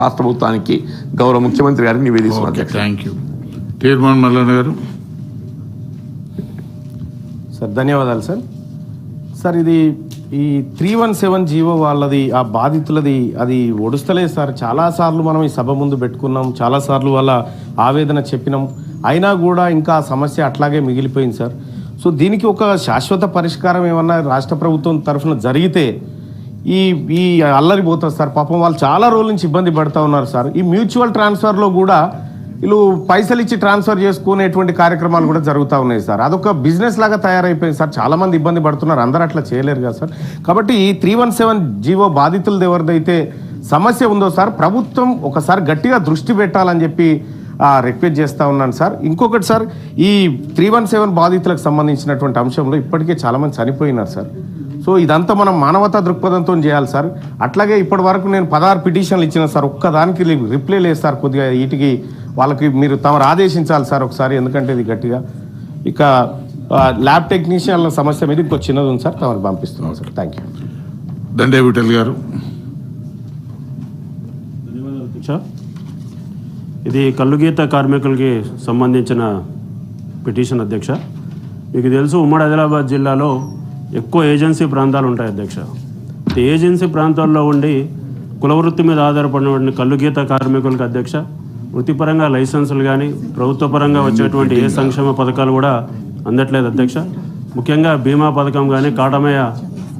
రాష్ట్ర ప్రభుత్వానికి గౌరవ ముఖ్యమంత్రి గారికి నివేదిస్తున్నారు. Thank you. తీర్మాన్ మల్లన్న గారు. సార్ ధన్యవాదాలు సార్. సార్ ఇది ఈ 317 జీవో వాళ్ళది ఆ బాధితులది అది ఒడుస్తలేదు సార్. చాలాసార్లు మనం ఈ సభ ముందు పెట్టుకున్నాం, చాలాసార్లు వాళ్ళ ఆవేదన చెప్పినాం, అయినా కూడా ఇంకా ఆ సమస్య అట్లాగే మిగిలిపోయింది సార్. సో దీనికి ఒక శాశ్వత పరిష్కారం ఏమన్నా రాష్ట్ర ప్రభుత్వం తరఫున జరిగితే ఈ అల్లరి పోతుంది సార్. పాపం వాళ్ళు చాలా రోజుల నుంచి ఇబ్బంది పడుతూ ఉన్నారు సార్. ఈ మ్యూచువల్ ట్రాన్స్ఫర్లో కూడా వీళ్ళు పైసలు ఇచ్చి ట్రాన్స్ఫర్ చేసుకునేటువంటి కార్యక్రమాలు కూడా జరుగుతూ ఉన్నాయి సార్. అదొక బిజినెస్ లాగా తయారైపోయింది సార్. చాలామంది ఇబ్బంది పడుతున్నారు, అందరూ అట్లా చేయలేరు కదా సార్. కాబట్టి ఈ 317 జీవో బాధితులది ఎవరిదైతే సమస్య ఉందో సార్, ప్రభుత్వం ఒకసారి గట్టిగా దృష్టి పెట్టాలని చెప్పి రిక్వెస్ట్ చేస్తూ ఉన్నాను సార్. ఇంకొకటి సార్, ఈ 317 బాధితులకు సంబంధించినటువంటి అంశంలో ఇప్పటికే చాలామంది చనిపోయినారు సార్. సో ఇదంతా మనం మానవతా దృక్పథంతో చేయాలి సార్. అట్లాగే ఇప్పటి వరకు నేను 16 పిటిషన్లు ఇచ్చిన సార్, ఒక్కదానికి రిప్లై లేదు సార్. కొద్దిగా వీటికి వాళ్ళకి మీరు తమరు ఆదేశించాలి సార్ ఒకసారి, ఎందుకంటే ఇది గట్టిగా. ఇక ల్యాబ్ టెక్నీషియన్ల సమస్య మీద ఇంకో చిన్నది ఉంది సార్, తమకు పంపిస్తున్నాం sir. Thank you. Dande Vithal గారు. ఇది కల్లుగీత కార్మికులకి సంబంధించిన పిటిషన్ అధ్యక్ష. మీకు తెలుసు, ఉమ్మడి ఆదిలాబాద్ జిల్లాలో ఎక్కువ ఏజెన్సీ ప్రాంతాలు ఉంటాయి అధ్యక్ష. ఏజెన్సీ ప్రాంతాల్లో ఉండి కులవృత్తి మీద ఆధారపడిన కల్లుగీత కార్మికులకు అధ్యక్ష వృత్తిపరంగా లైసెన్సులు కానీ ప్రభుత్వ పరంగా వచ్చేటువంటి ఏ సంక్షేమ పథకాలు కూడా అందట్లేదు అధ్యక్ష. ముఖ్యంగా బీమా పథకం కానీ, కాటమయ్య